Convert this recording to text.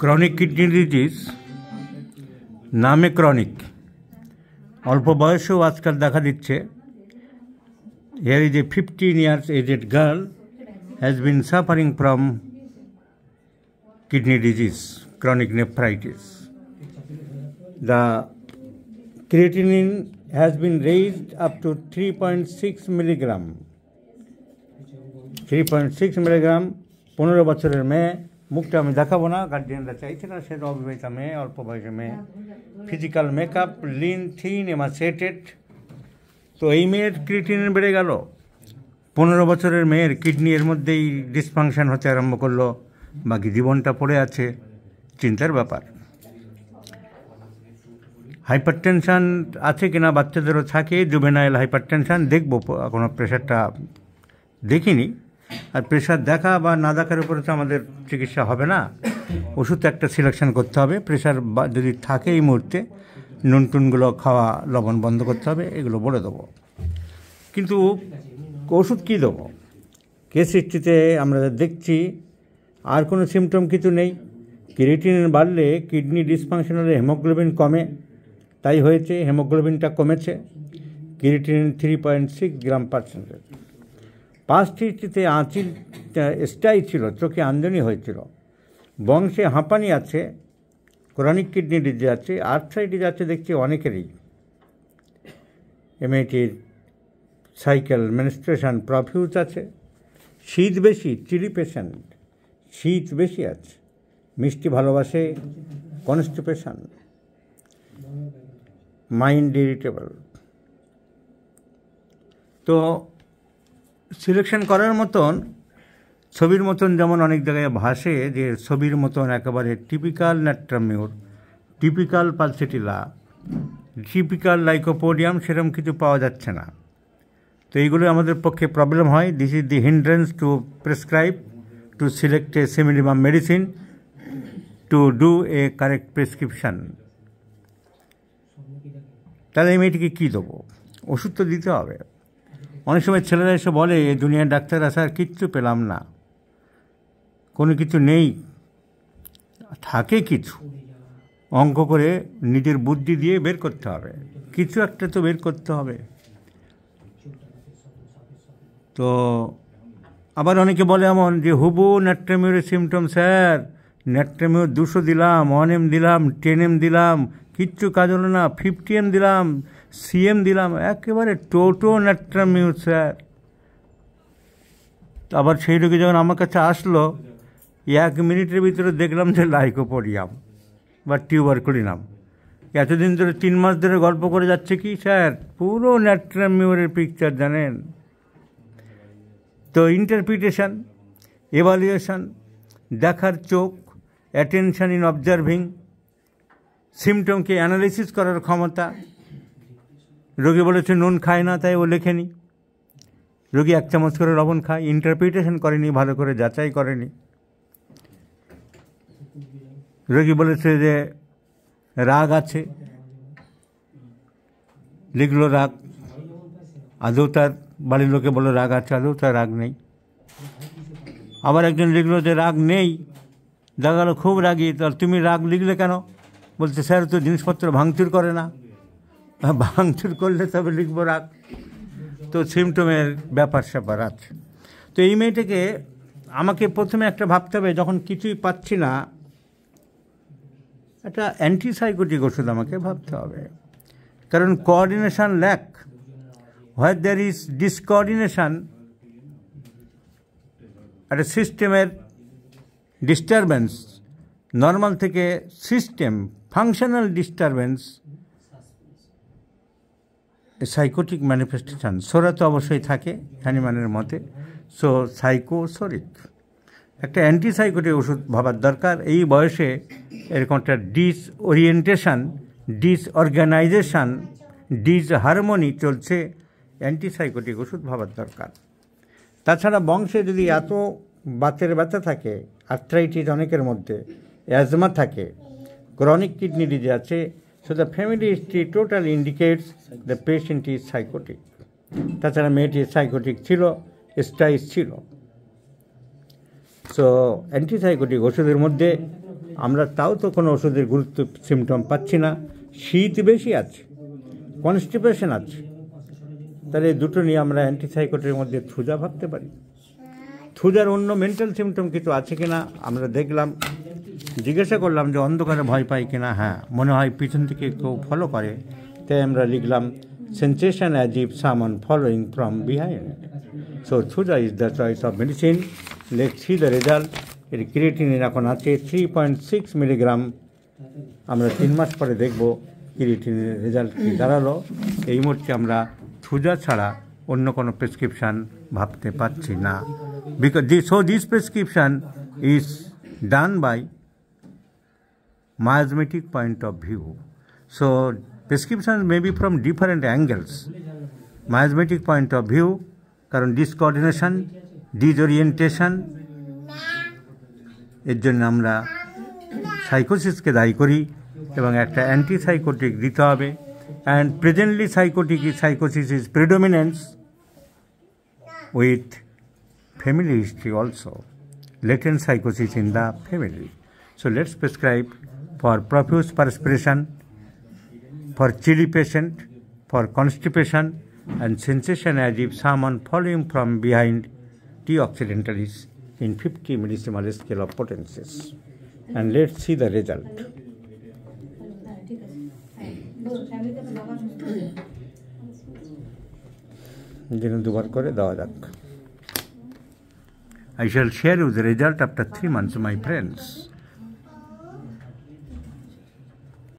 Chronic kidney disease নামে chronic, অল্প বয়সেও আজকাল দেখা দিচ্ছে। Here is a 15 years aged girl has been suffering from kidney disease, chronic nephritis. The creatinine has been raised up to 3.6 milligram. 3.6 milligram, 15 বছরের মেয়ে, মুখটা আমি দেখাবো না, গার্ডিয়ানরা চাইছে না, সে অবিবাহিতা মেয়ে, অল্প বয়সে মেয়ে, ফিজিক্যাল মেকআপ, লিন, থিন, এমাসিয়েটেড। তো এই মেয়ের ক্রিয়েটিনিন বেড়ে গেল, 15 বছরের মেয়ের কিডনি এর মধ্যেই ডিসফাংশন হতে আরম্ভ করলো, বাকি জীবনটা পড়ে আছে, চিন্তার ব্যাপার। হাইপারটেনশান আছে কিনা বাচ্চাদেরও থাকে, জুভেনাইল হাইপারটেনশান, দেখবো, কোনো প্রেশারটা দেখিনি। আর প্রেশার দেখা বা না দেখার উপরে তো আমাদের চিকিৎসা হবে না, ওষুধ একটা সিলেকশন করতে হবে। প্রেশার যদি থাকে এই মুহূর্তে, নুন টুনগুলো খাওয়া, লবণ বন্ধ করতে হবে, এগুলো বলে দেবো। কিন্তু ওষুধ কী দেবো? কেস হিস্ট্রিতে আমরা দেখছি আর কোনো সিমটম কিছু নেই। ক্রিয়েটিনিন বাড়লে কিডনি ডিসফাংশন হলে হেমোগ্লোবিন কমে, তাই হয়েছে, হেমোগ্লোবিনটা কমেছে। ক্রিয়েটিনিন 3.6 গ্রাম %। পাস্ট হিস্ট্রিতে আঁচিল স্টাই ছিল, চোখে আঞ্জনি হয়েছিল, বংশে হাঁপানি আছে, ক্রনিক কিডনি ডিজিজ আছে, আর্থ্রাইটিস আছে দেখছি অনেকেরই, এমএটির সাইকেল, মেনস্ট্রুয়েশন, প্রফিউজ আছে, শীত বেশি, চিলি পেশেন্ট, শীত বেশি আছে, মিষ্টি ভালোবাসে, কনস্টিপেশন, মাইন্ড ইরিটেবল। তো সিলেকশন করার মতন, ছবির মতন যেমন অনেক জায়গায় ভাসে যে ছবির মতন একেবারে typical ন্যাট্রামিউর, typical pulsatilla, typical lycopodium, সেরকম কিছু পাওয়া যাচ্ছে না। তো এইগুলো আমাদের পক্ষে প্রবলেম হয়। This is the hindrance to prescribe, to select a similimum medicine, to do a correct prescription. তাহলে এই মেয়েটিকে কী দেবো? ওষুধ তো দিতে হবে। অনেক সময় ছেলেরা এসে বলে, দুনিয়ার ডাক্তার আসার কিচ্ছু পেলাম না, কোনো কিছু নেই। থাকে কিছু, অঙ্ক করে নিজের বুদ্ধি দিয়ে বের করতে হবে, কিছু একটা তো বের করতে হবে। তো আবার অনেকে বলে এমন যে হুবু ন্যাট্রামিউরের সিমটম, স্যার ন্যাট্রামিউর 200 দিলাম, 1M দিলাম, 10M দিলাম, কিচ্ছু কাজ হলো না, 50M দিলাম, CM দিলাম, একেবারে টোটো ন্যাট্রামিউর স্যার। আবার সেই রোগী যখন আমার কাছে আসলো, 1 মিনিটের ভিতরে দেখলাম যে লাইকোপোডিয়াম বা টিউবারকুলিনাম। এতদিন ধরে 3 মাস ধরে গল্প করে যাচ্ছে কি স্যার, পুরো ন্যাট্রামিউরের পিকচার জানেন। তো ইন্টারপ্রিটেশন, এভালুয়েশন, দেখার চোখ, অ্যাটেনশন ইন অবজারভিং, সিমটমকে অ্যানালিসিস করার ক্ষমতা। রোগী বলেছে নুন খায় না, তাই ও লেখেনি। রোগী 1 চামচ করে লবণ খায়, ইন্টারপ্রিটেশন করেনি, ভালো করে যাচাই করেনি। রোগী বলেছে যে রাগ আছে, লিখলো রাগ, আদৌ তার বাড়ির লোকে বলে রাগ আছে, আদৌ তার রাগ নেই। আবার একজন লিখলো যে রাগ নেই, দেখা গেল খুব রাগী, তাহলে তুমি রাগ লিখলে কেন? বলছে স্যার তো জিনিসপত্র ভাঙচুর করে না, ভাঙচুর করলে তবে লিখবো রাগ। তো সিমটমের ব্যাপার স্যাপার আছে। তো এই মেয়েটাকে আমাকে প্রথমে একটা ভাবতে হবে, যখন কিছুই পাচ্ছি না, একটা অ্যান্টিসাইকোটিক ওষুধ আমাকে ভাবতে হবে। কারণ coordination lack, where there is discoordination, একটা সিস্টেমের ডিস্টারবেন্স, নর্মাল থেকে system functional disturbance, psychotic manifestation. সোরা তো অবশ্যই থাকে হ্যানিম্যানের মতে, সো সাইকোসোরিক। একটা অ্যান্টিসাইকোটিক ওষুধ ভাবার দরকার। এই বয়সে এরকম একটা ডিসওরিয়েন্টেশন, ডিসঅর্গানাইজেশন, ডিসহারমোনি চলছে, অ্যান্টিসাইকোটিক ওষুধ ভাবার দরকার। তাছাড়া বংশে যদি এত বাতের ব্যথা থাকে, আর্থ্রাইটিস অনেকের মধ্যে, অ্যাজমা থাকে, ক্রনিক কিডনি ডিজিজ আছে, so the family history totally indicates the patient is psychotic. তাছাড়া মেয়েটি সাইকোটিক ছিল, স্টাইস ছিল। সো অ্যান্টিসাইকোটিক ওষুধের মধ্যে আমরা তাও তো কোনো ওষুধের গুরুত্ব সিমটম পাচ্ছি না। শীত বেশি আছে, কনস্টিপেশন আছে, তাহলে এই দুটো নিয়ে আমরা অ্যান্টিসাইকোটিকের মধ্যে থুজা ভাবতে পারি। থুজার অন্য মেন্টাল সিমটম কিছু আছে কিনা আমরা দেখলাম, জিজ্ঞাসা করলাম যে অন্ধকারে ভয় পাই কিনা। হ্যাঁ, মনে হয় পিছন থেকে কেউ ফলো করে, তাই আমরা লিখলাম সেন্সেশন অ্যাজ ইফ সামন following from behind. So Thuja is the choice of medicine. Let's see the result. এর ক্রিয়েটিনিন এখন আছে 3.6 মিলিগ্রাম। আমরা 3 মাস পরে দেখব ক্রিয়েটিনিনের রেজাল্ট কী দাঁড়ালো। এই মুহূর্তে আমরা থুজা ছাড়া অন্য কোনো প্রেসক্রিপশান ভাবতে পারছি না। Because this prescription is done by miasmatic point of view. So prescriptions may be from different angles. Miasmatic point of view, কারণ ডিসকোঅর্ডিনেশন, ডিসওরিয়েন্টেশন, এর জন্য আমরা সাইকোসিসকে দায়ী করি এবং একটা অ্যান্টিসাইকোটিক দিতে হবে। অ্যান্ড প্রেজেন্টলি সাইকোসিস is predominance with family history also, latent psychosis in the family. So let's prescribe for profuse perspiration, for chilly patient, for constipation and sensation as if someone following from behind, T occidentalis in 50 millisimal scale of potencies. And let's see the result. দিনে দুবার করে দেওয়া যাক। I shall share you the result after 3 months, my friends.